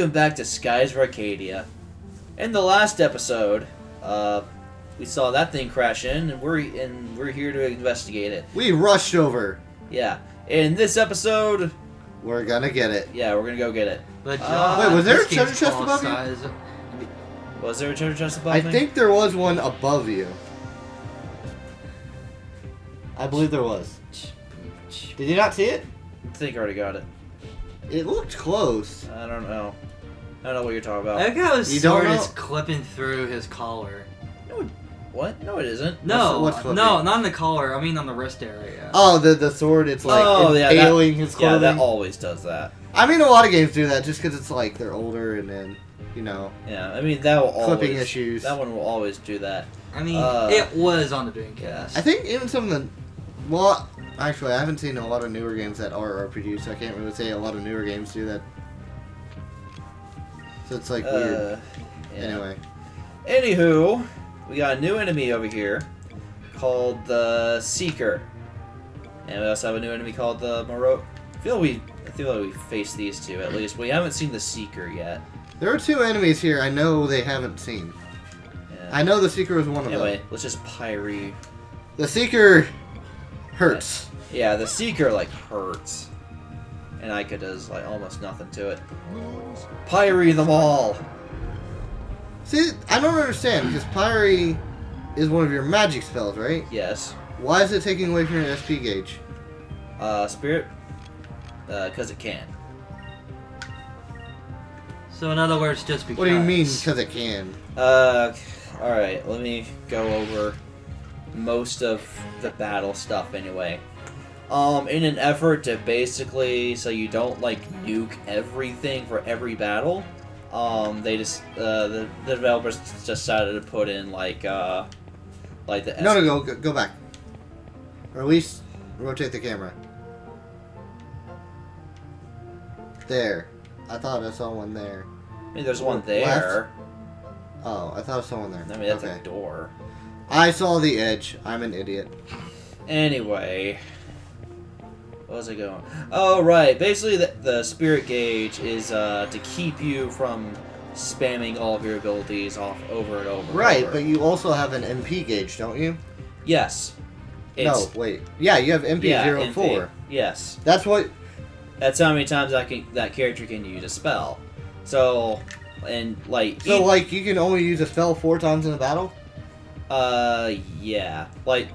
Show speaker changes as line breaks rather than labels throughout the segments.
welcome back to Skies of Arcadia. In the last episode, we saw that thing crash in, and we're here to investigate it.
We rushed over.
Yeah. In this episode,
we're gonna get it.
Yeah, we're gonna go get it.
But
wait, was there a treasure chest above you?
Was there a treasure chest above me?
I think there was one above you. I believe there was. Did you not see it?
I think I already got it.
It looked close.
I don't know. I don't know what you're talking about.
I think how his
You don't
sword
know?
is clipping through his collar.
No, what? No, it isn't.
No,
What's clipping?
no, not in the collar. I mean on the wrist area.
Oh, the sword, it's like impaling his clothing.
Yeah, that always does that.
I mean, a lot of games do that just because it's like they're older and then, you know.
Yeah, I mean, that will always...
Clipping issues.
That one will always do that.
I mean, it was on the Dreamcast.
I think even some of the... Well, actually, I haven't seen a lot of newer games that are RPGs, so I can't really say a lot of newer games do that. So it's like weird.
Yeah.
Anyway.
Anywho, we got a new enemy over here called the Seeker. And we also have a new enemy called the Moro. I feel like we faced these two at least. We haven't seen the Seeker yet.
There are two enemies here I know they haven't seen.
Yeah.
I know the Seeker is one of them.
Anyway, let's just Pyre.
The Seeker hurts.
Yeah, the Seeker, like, hurts. And Ica does, like, almost nothing to it. Pyre them all!
See, I don't understand, because Pyre is one of your magic spells, right?
Yes.
Why is it taking away from your SP gauge?
Spirit? Because it can.
So in other words, just because.
What do you mean, because it can?
Alright, let me go over most of the battle stuff anyway. In an effort to basically, so you don't, like, nuke everything for every battle, they just, the developers decided to put in, like the...
No, go back. Or at least rotate the camera. There. I thought I saw one there.
I mean, there's one there.
Oh, I thought I saw one there.
I mean, that's
okay.
a door.
I saw the edge. I'm an idiot.
Anyway... What was I going? Oh, right. Basically, the spirit gauge is to keep you from spamming all of your abilities off over and over.
Right,
over.
but you also have an MP gauge, don't you?
Yes.
No, wait. Yeah, you have MP04.
MP. Yes.
That's what...
That's how many times that character can use a spell. So, and like...
So, like, you can only use a spell 4 times in a battle?
Yeah. Like...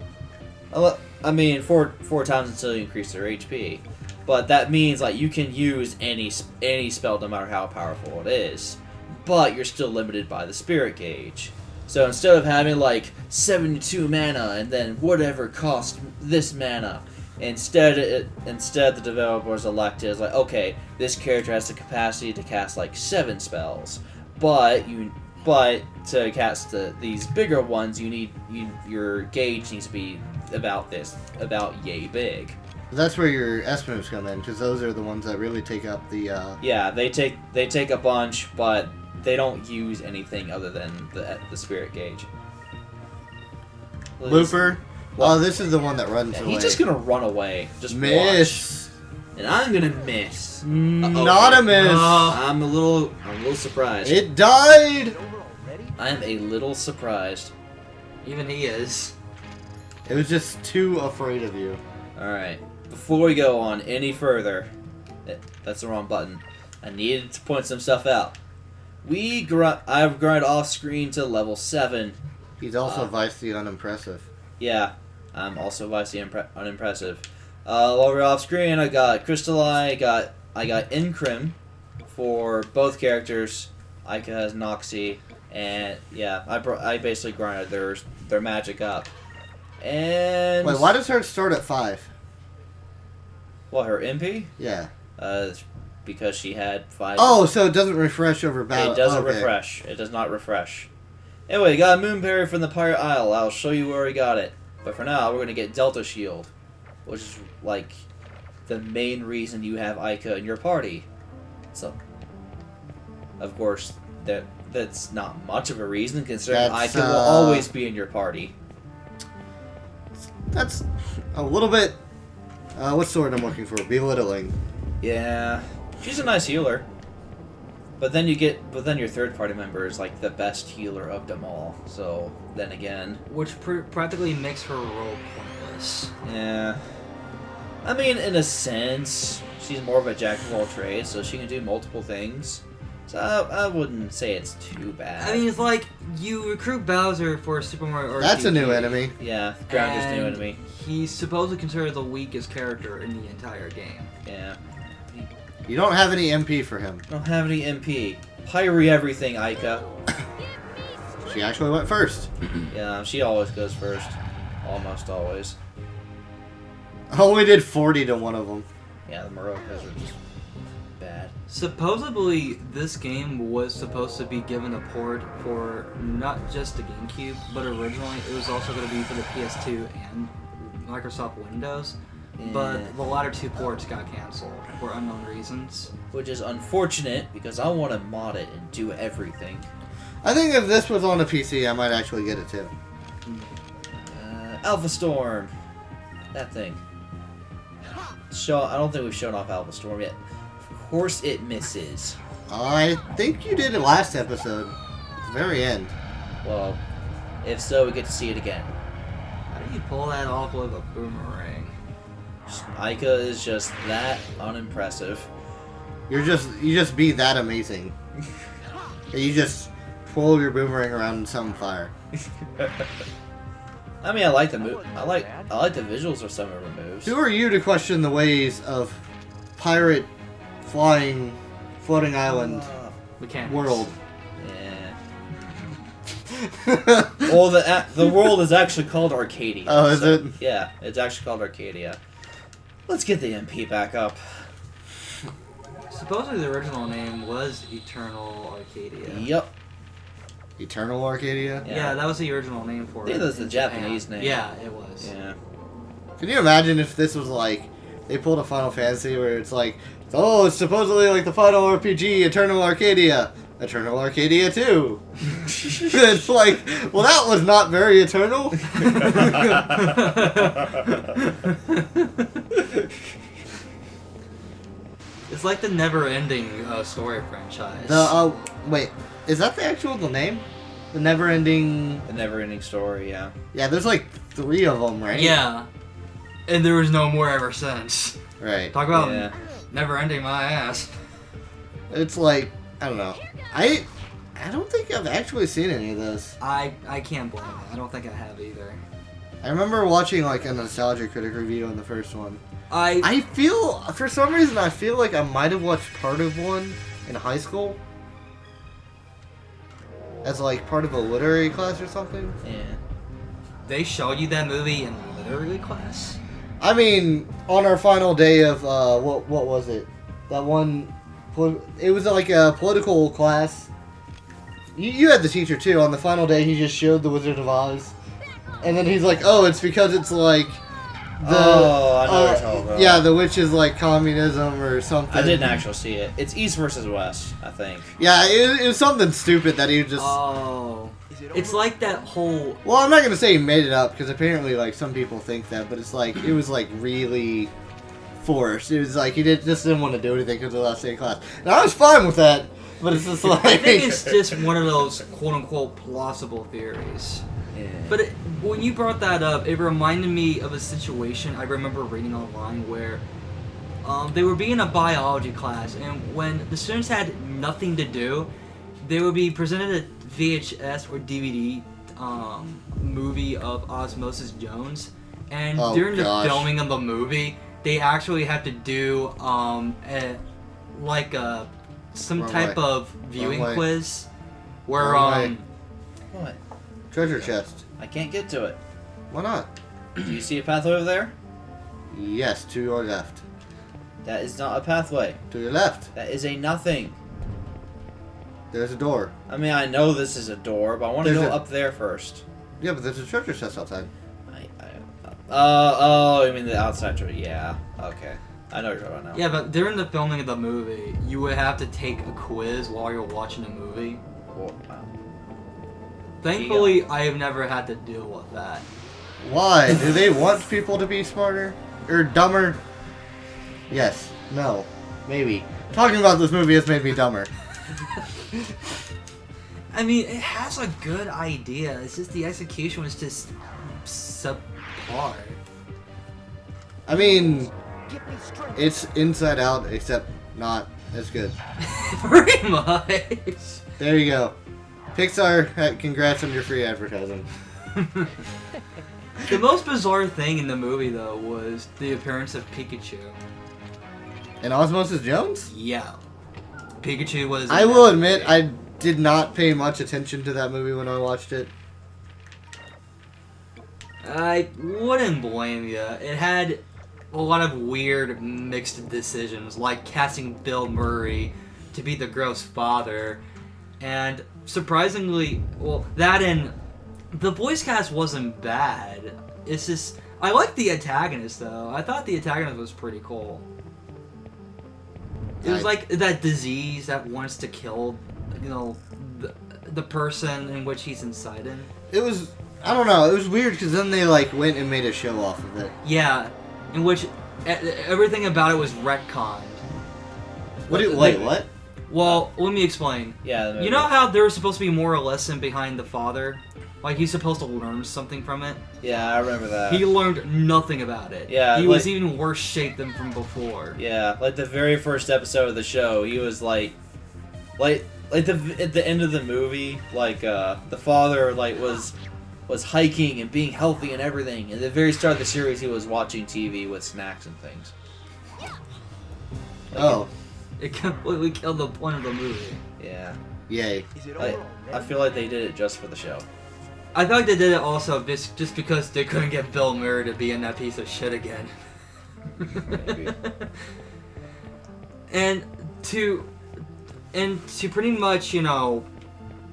I mean, four times until you increase their HP, but that means like you can use any spell no matter how powerful it is, but you're still limited by the spirit gauge. So instead of having like 72 mana and then whatever cost this mana, instead the developers elected is like, okay, this character has the capacity to cast like 7 spells, but to cast these bigger ones, your gauge needs to be about yay big.
That's where your S-moves come in, because those are the ones that really take up the...
Yeah, they take a bunch, but they don't use anything other than the spirit gauge.
Looper? Oh, this is the one that runs away.
He's just gonna run away. Just
miss.
Watch. And I'm gonna miss.
Not a miss.
I'm a little surprised.
It died!
I'm a little surprised.
Even he is.
It was just too afraid of you.
Alright, before we go on any further, that's the wrong button. I needed to point some stuff out. I've grinded off screen to level 7.
He's also Vice the Unimpressive.
Yeah, I'm also Vice the Unimpressive. While we're off screen, I got Crystal Eye, I got Incrim for both characters. Ica has Noxie, and yeah, I basically grinded their magic up. And
wait, why does her start at 5?
Well, her MP?
Yeah.
Because she had 5.
Oh, so it doesn't refresh over battle.
It doesn't refresh. It does not refresh. Anyway, you got a Moon Parry from the Pirate Isle. I'll show you where we got it. But for now, we're going to get Delta Shield, which is, like, the main reason you have Ica in your party. So, of course, that's not much of a reason, considering Ica will always be in your party.
That's a little bit... what's the word I'm looking for? Belittling.
Yeah. She's a nice healer. But then your third party member is like the best healer of them all. So then again,
Which practically makes her role pointless.
yeah. I mean, in a sense, she's more of a jack of all trades, so she can do multiple things. So I wouldn't say it's too bad.
I mean, it's like you recruit Bowser for Super Mario RPG.
That's a new enemy.
yeah, Ground is new enemy.
He's supposedly considered the weakest character in the entire game.
Yeah.
You don't have any MP for him.
Don't have any MP. Pyre everything, Aika.
She actually went first.
Yeah, she always goes first. Almost always.
I only did 40 to one of them.
Yeah, the Marocas are just bad.
Supposedly, this game was supposed to be given a port for not just the GameCube, but originally it was also going to be for the PS2 and Microsoft Windows.
Yeah.
But the latter two ports got canceled for unknown reasons.
Which is unfortunate because I want to mod it and do everything.
I think if this was on a PC, I might actually get it too.
Alpha Storm. That thing. I don't think we've shown off Alpha Storm yet. Of course it misses.
I think you did it last episode. At the very end.
Well, if so, we get to see it again.
How do you pull that off with a boomerang?
Aika is just that unimpressive.
You just be that amazing. You just pull your boomerang around and summon fire.
I mean, I like the move. I like the visuals of some of her moves.
Who are you to question the ways of pirate floating island
Mechanics.
world?
Yeah. Well, the world is actually called Arcadia.
Oh, is it?
Yeah, it's actually called Arcadia. Let's get the MP back up.
Supposedly the original name was Eternal Arcadia.
Yep.
Eternal Arcadia?
Yeah, that was the original name for
I think
it.
that's the
in
Japanese
Japan.
name.
Yeah, it was.
Yeah.
Can you imagine if this was like, they pulled a Final Fantasy where it's like, oh, it's supposedly like the final RPG, Eternal Arcadia. Eternal Arcadia 2. It's like, well, that was not very eternal.
It's like the never-ending story franchise.
Wait, is that the actual name? The never-ending...
The never-ending story, yeah.
Yeah, there's like 3 of them, right?
Yeah. And there was no more ever since.
Right.
Talk about
Yeah.
never-ending my ass.
It's like, I don't know. I don't think I've actually seen any of this.
I can't blame it. I don't think I have either.
I remember watching like a Nostalgia Critic review on the first one.
I
feel, for some reason, I feel like I might have watched part of one in high school. As like part of a literary class or something.
Yeah.
They showed you that movie in literary class?
I mean, on our final day of, what was it? That one, it was like a political class. You had the teacher too. On the final day, he just showed the Wizard of Oz. And then he's like, oh, it's because it's like...
I know what you're talking about.
Yeah, the witch is like communism or something.
I didn't actually see it. It's East versus West, I think.
Yeah, it was something stupid that he just...
Oh. It's like that whole...
Well, I'm not going to say he made it up, because apparently, like, some people think that, but it's like, it was, like, really forced. It was like, he just didn't want to do anything because of the last day of class. And I was fine with that, but it's just like...
I think it's just one of those quote-unquote plausible theories.
Yeah.
But when you brought that up, it reminded me of a situation I remember reading online where they were being in a biology class, and when the students had nothing to do, they would be presented a VHS or DVD movie of Osmosis Jones, and during the filming of the movie, they actually have to do some type of viewing quiz where
What?
Treasure chest.
I can't get to it.
Why not?
Do you see a path over there?
Yes, to your left.
That is not a pathway.
To your left.
That is a nothing.
There's a door.
I mean, I know this is a door, but I want to
There's
go
a-
up there first.
Yeah, but there's a treasure chest outside.
You mean the outside door? Yeah. Okay. I know what you're talking about now.
Yeah, but during the filming of the movie, you would have to take a quiz while you're watching the movie.
Cool.
Thankfully, I have never had to deal with that.
Why? Do they want people to be smarter? Or dumber? Yes. No. Maybe. Talking about this movie has made me dumber.
I mean, it has a good idea. It's just the execution was just subpar.
I mean, it's Inside Out, except not as good.
Pretty much.
There you go. Pixar, congrats on your free advertising.
The most bizarre thing in the movie, though, was the appearance of Pikachu.
And Osmosis Jones?
Yeah. Pikachu was...
I will admit, I did not pay much attention to that movie when I watched it.
I wouldn't blame you. It had a lot of weird mixed decisions, like casting Bill Murray to be the gross father. And surprisingly, well, that and the voice cast wasn't bad. It's just, I like the antagonist, though. I thought the antagonist was pretty cool. It was like that disease that wants to kill, you know, the person in which he's inside in.
It was, I don't know, it was weird because then they like went and made a show off of it.
Yeah, in which everything about it was retconned.
Wait, what?
Well, let me explain.
Yeah.
You know how there was supposed to be more lesson behind the father? Like, he's supposed to learn something from it?
Yeah, I remember that.
He learned nothing about it.
Yeah,
he was even worse shape than from before.
Yeah, like the very first episode of the show, he was like at the end of the movie, like the father like was hiking and being healthy and everything. And at the very start of the series, he was watching TV with snacks and things.
Oh.
It completely killed the point of the movie.
Yeah.
Yay.
I feel like they did it just for the show.
I feel like they did it also just because they couldn't get Bill Murray to be in that piece of shit again.
Maybe.
And to pretty much, you know,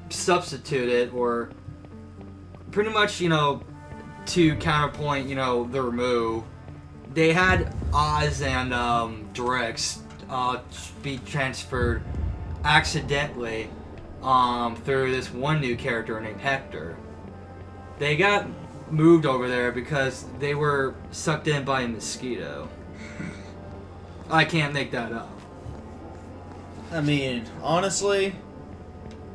substitute it, or pretty much, you know, to counterpoint, you know, the remove, they had Oz and Drex be transferred accidentally through this one new character named Hector. They got moved over there because they were sucked in by a mosquito. I can't make that up.
I mean, honestly,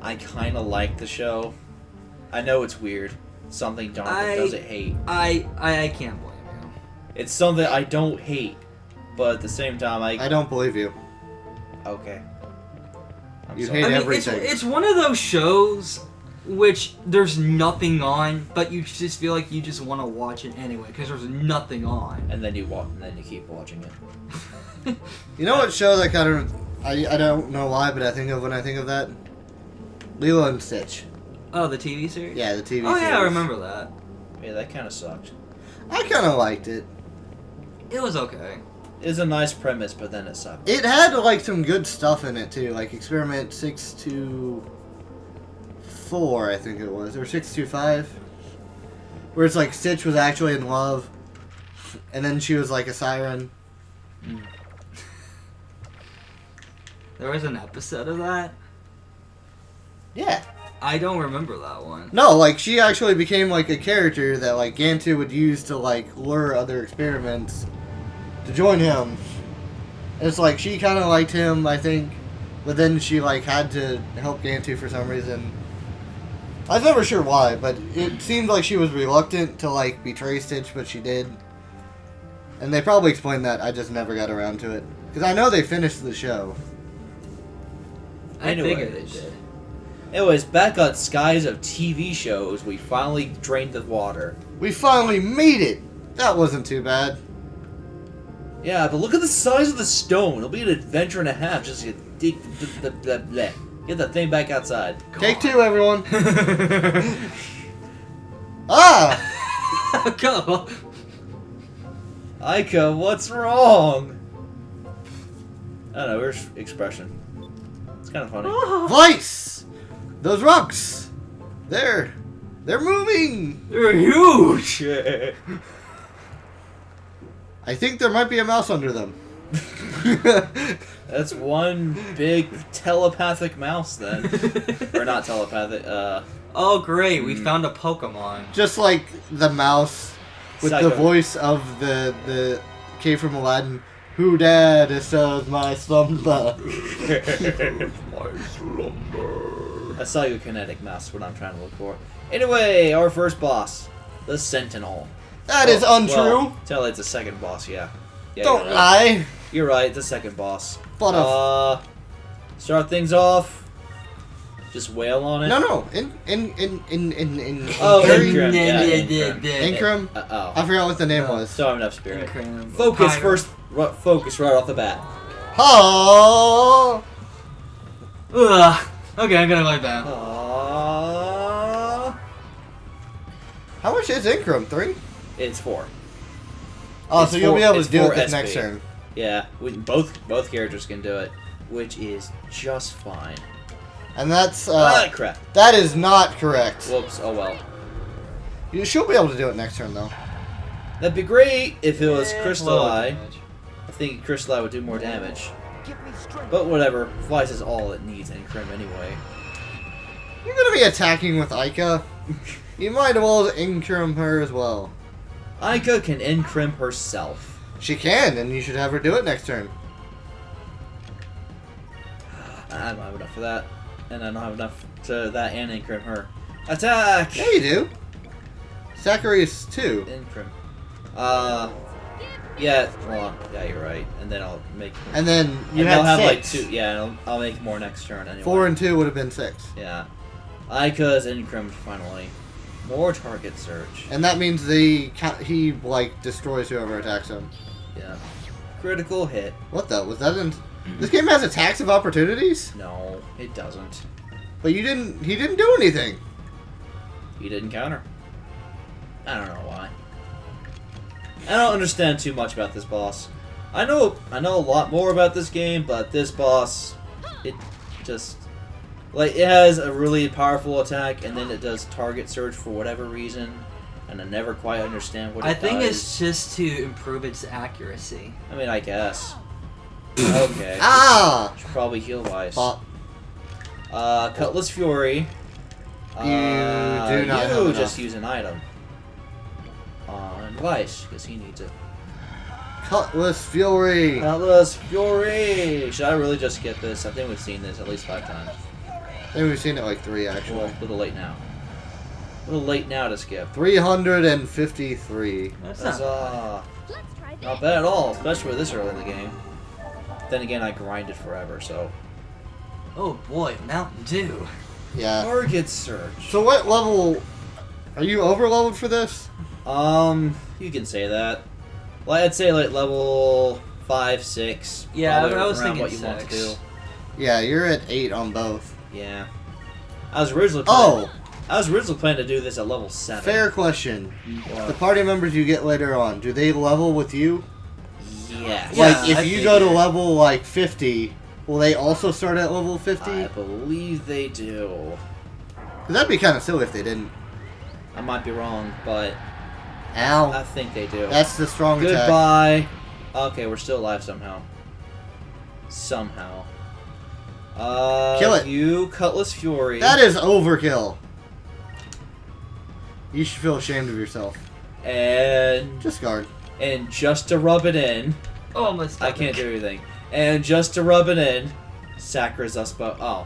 I kind of like the show. I know it's weird. Something Donovan doesn't hate.
I can't blame you.
It's something I don't hate, but at the same time,
I don't believe you.
Okay. I'm
You
sorry.
hate everything.
It's one of those shows which there's nothing on, but you just feel like you just want to watch it anyway because there's nothing on.
And then you keep watching it.
You know what show that kind of... I don't know why, but I think of when I think of that? Lilo and Stitch.
Oh, the TV series?
Yeah, the TV series.
Oh yeah, I remember that.
Yeah, that kind of sucked.
I kind of liked it.
It was okay.
It's a nice premise, but then it sucked.
It had like some good stuff in it too, like Experiment 624, I think it was, or 625, where it's like Stitch was actually in love, and then she was like a siren.
There was an episode of that?
Yeah.
I don't remember that one.
No, like she actually became like a character that like Gantu would use to like lure other experiments to join him. And it's like she kind of liked him, I think, but then she like had to help Gantu for some reason. I was never sure why, but it seemed like she was reluctant to like betray Stitch, but she did. And they probably explained that. I just never got around to it because I know they finished the show.
I figured
Anyways.
they did.
Anyways, back on Skies of TV shows, we finally drained the water.
We finally made it. That wasn't too bad.
Yeah, but look at the size of the stone. It'll be an adventure and a half just to get the thing back outside.
Take two, everyone. Ah!
Go.
Aika, what's wrong? I don't know, weird expression. It's kind of funny.
Vice! Those rocks! They're moving!
They're huge!
I think there might be a mouse under them.
That's one big telepathic mouse then. Or not telepathic,
Oh great, we found a Pokemon.
Just like the mouse with
Psycho.
the voice of the Cave from Aladdin. Who dare disturbs my slumber?
A psychokinetic mouse is what I'm trying to look for. Anyway, our first boss, the Sentinel.
That is untrue.
Well, tell it's the second boss, yeah.
Don't
you're right.
lie.
You're right, the second boss.
But
start things off. Just wail on it.
no.
Oh,
Incrim.
Incrim. Yeah,
Incrim.
Oh.
I forgot what the name was.
Don't have enough spirit.
Incrim.
Focus
Pyro.
first. Focus right off the bat.
Oh.
Ugh. Okay, I'm gonna like that.
How much is Incrim? 3?
It's 4.
Oh,
It's
so you'll be
4
able
it's
to do it
4
this
SP.
next turn.
Yeah, both characters can do it, which is just fine.
And that's
Crap.
that is not correct.
Whoops. Oh well.
You should be able to do it next turn though.
That'd be great if it was Crystal
Low
Eye.
damage.
I think Crystal Eye would do more damage. But whatever. Flies is all it needs in Crim anyway.
You're gonna be attacking with Ica. You might as well Incrim her as well.
Ica can Encrim herself.
She can, and you should have her do it next turn.
I don't have enough for that. And I don't have enough to that and Encrim her. Attack!
Yeah, you do. Sacri is 2.
Encrim. Yeah, well, yeah, you're right. And then I'll make...
And then you
and
had
I'll have
6.
like 2, yeah, and I'll make more next turn anyway.
4 and 2 would have been 6.
Yeah. Ica's Encrim finally. More target search.
And that means he like destroys whoever attacks him.
Yeah. Critical hit.
What the? Was that in? This game has attacks of opportunities,
No, it doesn't.
but he didn't do anything.
He didn't counter. I don't know why. I don't understand too much about this boss. I know a lot more about this game, but this boss, it just like it has a really powerful attack, and then it does target search for whatever reason, and I never quite understand what it
I think
does.
it's just to improve its accuracy.
I mean, I guess. Okay.
Ah!
Should probably heal wise.
Pop.
Cutlass Fury.
You do not have
You
enough.
just use an item. On Vice, because he needs it.
Cutlass Fury.
Cutlass Fury! Should I really just get this? I think we've seen this at least 5 times.
I think we've seen it like 3 actually.
Well, a little late now. A little late now to skip.
353.
That's
That's
not
not bad at all, especially this early in the game. Then again, I grinded forever, so.
Oh boy, Mountain Dew.
Yeah.
Target search.
So what level? Are you over leveled for this?
You can say that. Well, I'd say like level 5, 6.
Yeah,
probably
I was
around
thinking
what you want to
6.
do.
Yeah, you're at 8 on both.
Yeah. I was originally planning to do this at level 7.
Fair question.
Well,
The party members you get later on, do they level with you?
yes.
Yeah,
Like, if
I
you go to
figured.
level, like, 50, will they also start at level 50?
I believe they do.
'Cause that'd be kind of silly if they didn't.
I might be wrong, but
Ow.
I think they do.
That's the strong attack.
Goodbye. Okay, we're still alive somehow. Somehow.
Kill it.
You, Cutlass Fury.
That is overkill. You should feel ashamed of yourself.
And
Discard.
just to rub it in,
Oh, my
I
stomach.
can't do anything. And just to rub it in, Sacri's us both. Oh,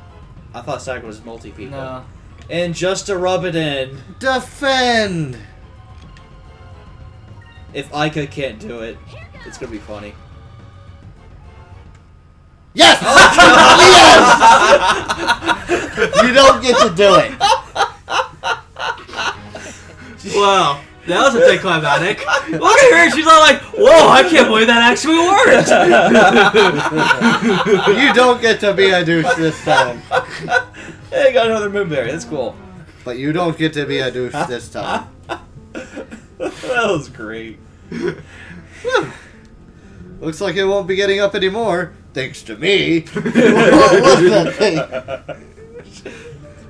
I thought Sacri was multi-people.
No.
And just to rub it in,
Defend!
if Ica can't do it, it's gonna be funny.
Yes! Yes! You don't get to do it.
Wow, that was a bit climatic. Look at her, she's all like, whoa, I can't believe that actually worked.
You don't get to be a douche this time.
Hey, I got another Moonberry. That's cool.
But you don't get to be a douche this time.
That was great.
Looks like it won't be getting up anymore. Thanks to me. What was that thing?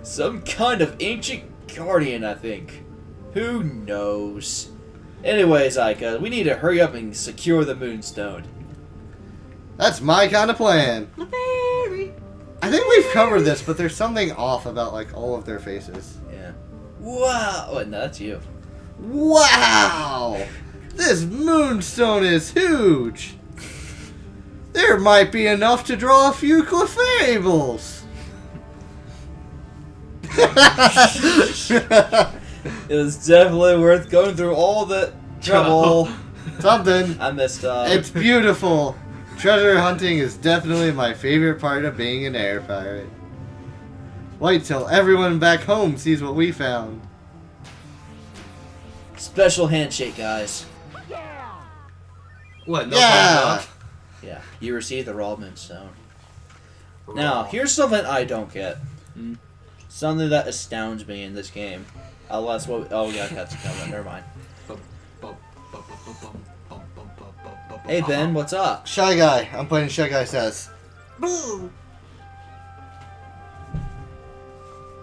Some kind of ancient guardian, I think. Who knows? Anyways, Ica, we need to hurry up and secure the Moonstone.
That's my kind of plan.
Very.
I think we've covered this, but there's something off about like all of their faces.
Yeah. Wow. Oh, no, that's you.
Wow! This Moonstone is huge! There might be enough to draw a few Clefairies.
It was definitely worth going through all the trouble.
Something.
I messed up.
It's beautiful. Treasure hunting is definitely my favorite part of being an air pirate. Wait till everyone back home sees what we found.
Special handshake, guys.
What? No
Yeah.
thumbs up?
Yeah, you received the raw Moonstone. Now, here's something I don't get.
Hmm?
Something that astounds me in this game. Unless what? Oh, yeah, that's coming. Never mind. Hey Ben, what's up?
Shy Guy. I'm playing Shy Guy says.
Boo!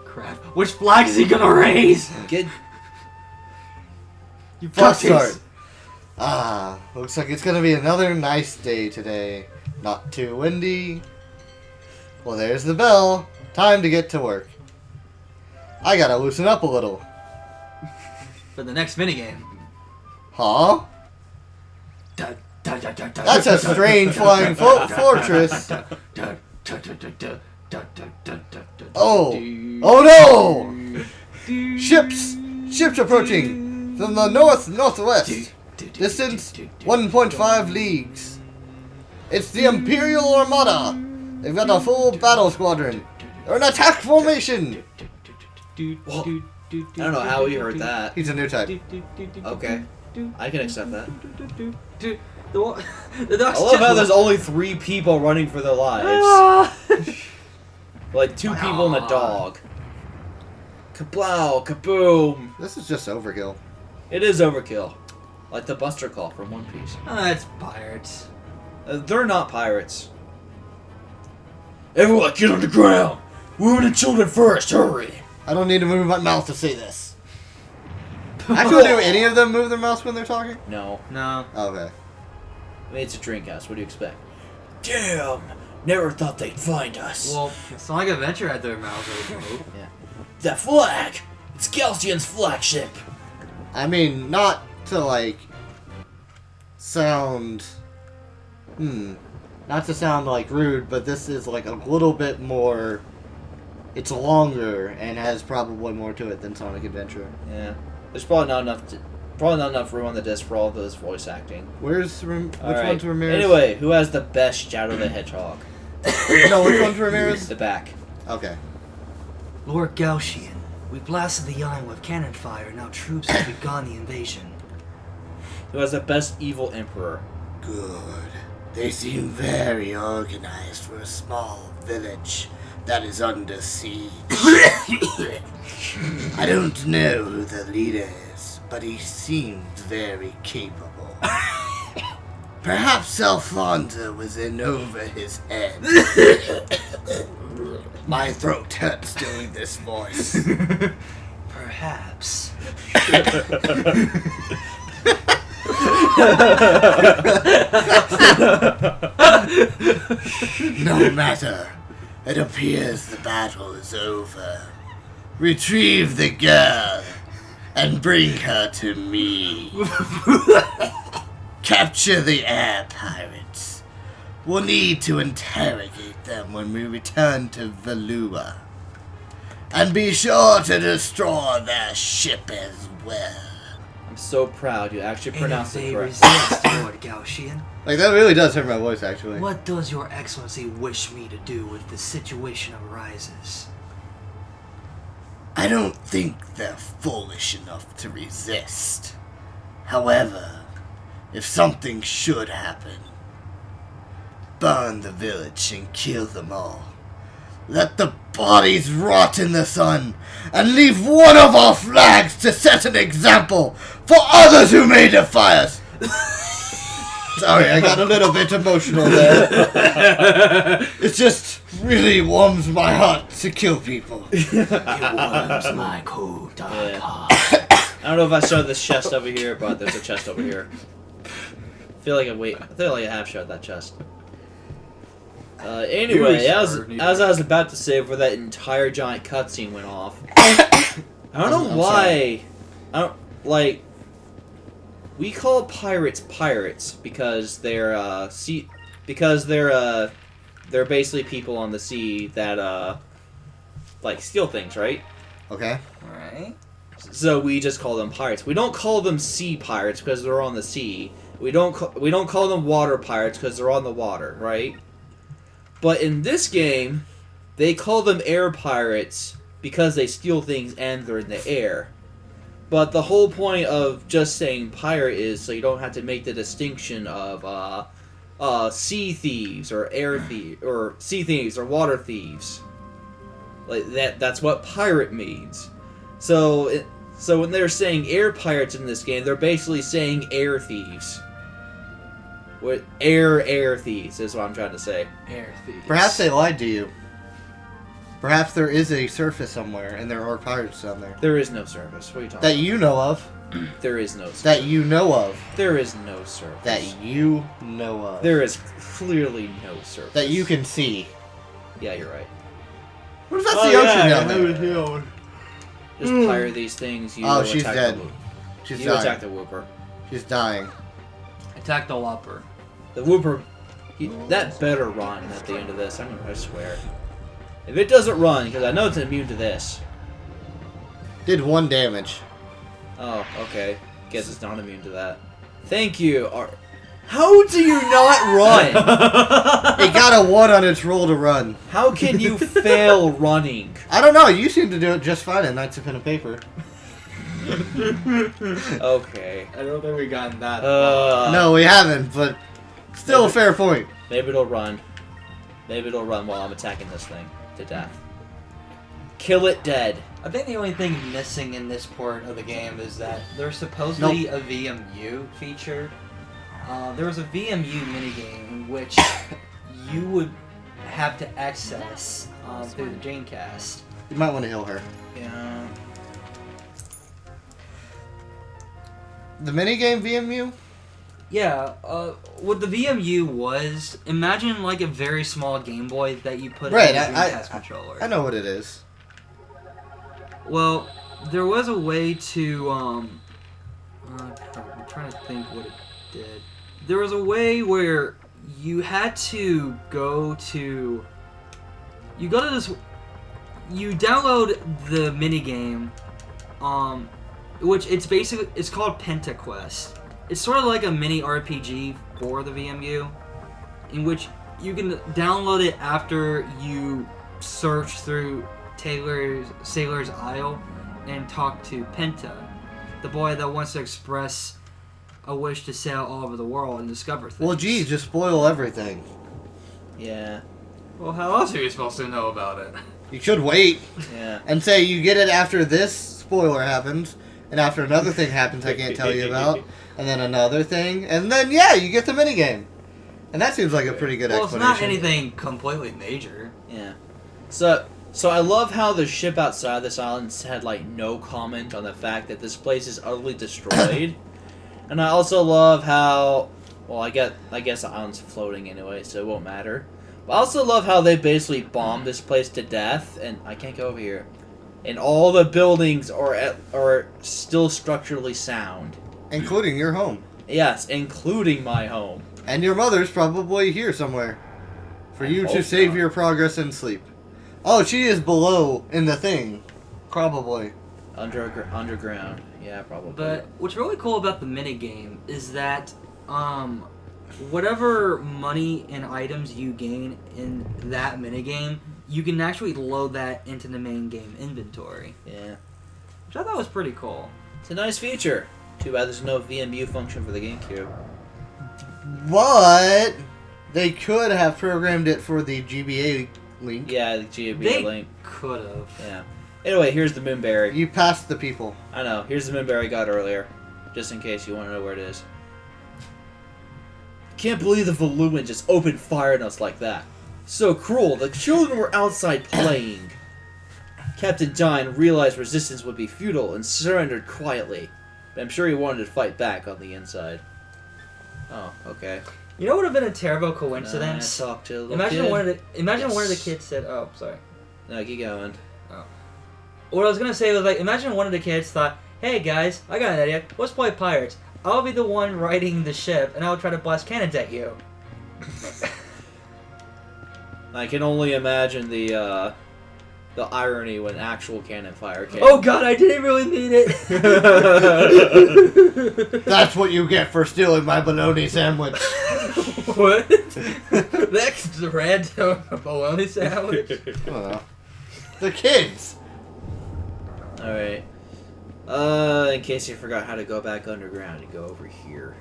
Crap. Which flag is he gonna raise?
Get
You
False
fuckers.
start. Ah, looks like it's gonna be another nice day today. Not too windy. Well, there's the bell. Time to get to work. I gotta loosen up a little.
For the next minigame.
Huh? That's a strange flying fortress. Oh. Oh no! Ships! Ships approaching from the northwest. Distance 1.5 leagues. It's the Imperial Armada. They've got a full battle squadron. They're in attack formation.
Well, I don't know how we heard that.
He's a new type.
Okay, I can accept that.
The
I
dog's
love how
just-
there's only 3 people running for their lives. Like 2 people and a dog. Kablow, kaboom.
This is just overkill.
It is overkill. Like the Buster Call from One Piece.
It's pirates.
They're not pirates. Everyone, get on the ground! Women and children first, hurry!
I don't need to move my mouth to say this. Actually, do any of them move their mouths when they're talking?
No.
No.
Oh, okay.
I mean, it's a drink house. What do you expect? Damn! Never thought they'd find us.
Well, Sonic Adventure had their mouths open.
Yeah. That flag! It's Galcian's flagship!
I mean, not to, like, sound... Not to sound, like, rude, but this is, like, a little bit more... It's longer and has probably more to it than Sonic Adventure.
Yeah. There's probably not enough room on the disc for all those voice acting.
Which
Alright.
one's Ramirez?
Anyway, who has the best Shadow the Hedgehog?
No, which one's Ramirez?
The back.
Okay.
Lord Gauchian, we blasted the island with cannon fire, now troops have begun the invasion.
Who has the best evil emperor?
Good. They seem very organized for a small village that is under siege. I don't know who the leader is, but he seems very capable. Perhaps Alfonso was in over his head. My throat hurts doing this voice.
Perhaps.
No matter. It appears the battle is over. Retrieve the girl and bring her to me. Capture the air pirates. We'll need to interrogate them when we return to Valua. And be sure to destroy their ship as well.
I'm so proud you actually
And if
pronounced it
they
correctly.
resist, Lord Gauchian,
Like, that really does hurt my voice, actually.
what does your excellency wish me to do if the situation arises?
I don't think they're foolish enough to resist. However, if something should happen, burn the village and kill them all. Let the bodies rot in the sun, and leave one of our flags to set an example for others who may defy us. Sorry, I got a little bit emotional there. It just really warms my heart to kill people.
It warms my cold dark
Yeah.
heart.
I don't know if I showed this chest over here, but there's a chest over here. I feel like I have showed that chest. Anyway, as I was about to say, where that entire giant cutscene went off, I don't know
I'm
why. I don't like. We call pirates pirates because they're because they're basically people on the sea that like steal things, right?
Okay.
Alright.
So we just call them pirates. We don't call them sea pirates because they're on the sea. We don't call them water pirates because they're on the water, right? But in this game, they call them air pirates because they steal things and they're in the air. But the whole point of just saying pirate is so you don't have to make the distinction of sea thieves or air thieves or sea thieves or water thieves. Like that's what pirate means. So when they're saying air pirates in this game, they're basically saying air thieves. What air thieves is what I'm trying to say.
Air thieves.
Perhaps they lied to you. Perhaps there is a surface somewhere, and there are pirates down there.
There is no service. What are you talking
That you know of.
about? There is no service.
That you know of.
There is no service.
That you know of.
There is clearly no service.
That you can see.
Yeah, you're right.
What if that's the ocean down there?
Just pirate these things. You
Oh, she's
attack
dead.
The whoop.
She's
You
dying.
attack the whooper.
She's dying.
Attack the Whopper.
The whooper, that better run at the end of this. I swear. If it doesn't run, because I know it's immune to this.
Did 1 damage.
Oh, okay. Guess it's not immune to that. Thank you. How do you not run?
It got a 1 on its roll to run.
How can you fail running?
I don't know. You seem to do it just fine in Knights of Pen and Paper.
Okay.
I don't think we got that.
No, we haven't, but still a fair point.
Maybe it'll run. Maybe it'll run while I'm attacking this thing to death. Kill it dead.
I think the only thing missing in this part of the game is that there's supposedly a VMU feature. There was a VMU minigame in which you would have to access through the Dreamcast.
You might want to heal her.
Yeah.
The minigame VMU?
Yeah, what the VMU was, imagine like a very small Game Boy that you put
Right,
in a Dreamcast controller.
I know what it is.
Well, there was a way to, I'm trying to think what it did. There was a way where you had to go to this, you download the minigame, which it's called PentaQuest. It's sort of like a mini RPG for the VMU, in which you can download it after you search through Sailor's Isle and talk to Penta, the boy that wants to express a wish to sail all over the world and discover things.
Well, gee, just spoil everything.
Yeah.
Well, how else are you supposed to know about it?
You should wait
Yeah.
and say you get it after this spoiler happens, and after another thing happens I can't tell you about, and then another thing, and then, yeah, you get the minigame. And that seems like a pretty good
Well, it's
explanation.
not anything completely major.
Yeah. So I love how the ship outside this island had like no comment on the fact that this place is utterly destroyed. And I also love how, well, I guess the island's floating anyway, so it won't matter. But I also love how they basically bombed this place to death, and I can't go over here. And all the buildings are still structurally sound.
Including your home.
Yes, including my home.
And your mother's probably here somewhere. For you to
hope
save
not.
your progress and sleep. Oh, she is below in the thing. Probably.
Underground. Yeah, probably.
But what's really cool about the minigame is that whatever money and items you gain in that minigame, you can actually load that into the main game inventory.
Yeah.
Which I thought was pretty cool.
It's a nice feature. Too bad there's no VMU function for the GameCube.
But they could have programmed it for the GBA link.
Yeah, the GBA
They
link.
could have.
Yeah. Anyway, here's the Moonberry.
You passed the people.
I know. Here's the Moonberry I got earlier. Just in case you want to know where it is. Can't believe the Valuan just opened fire on us like that. So cruel. The children were outside playing. Captain John realized resistance would be futile and surrendered quietly. But I'm sure he wanted to fight back on the inside. Oh, okay.
You know what would have been a terrible coincidence?
I talked to a little
Imagine
kid.
one of the kids said, "Oh, sorry."
No, keep going.
What I was gonna say was like, imagine one of the kids thought, "Hey guys, I got an idea. Let's play pirates. I'll be the one riding the ship, and I'll try to blast cannons at you."
I can only imagine the irony when actual cannon fire came.
Oh god, I didn't really mean it.
That's what you get for stealing my bologna sandwich.
What? That's the random bologna sandwich.
I don't know. The kids.
Alright. In case you forgot how to go back underground, you go over here.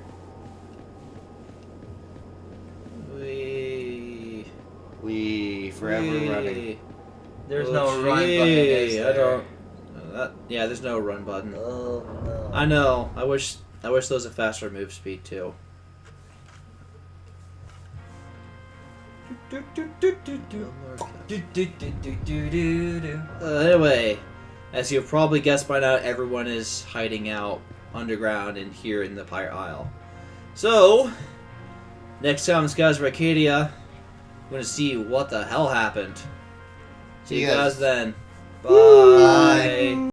We forever running.
There's no run button. Is
I
there?
don't. Yeah, there's no run button.
Oh no.
I know. I wish there was a faster move speed too. Anyway, as you've probably guessed by now, everyone is hiding out underground and here in the Pirate Isle. So, next time on Skies of Arcadia, we're going to see what the hell happened. See you guys then. Bye.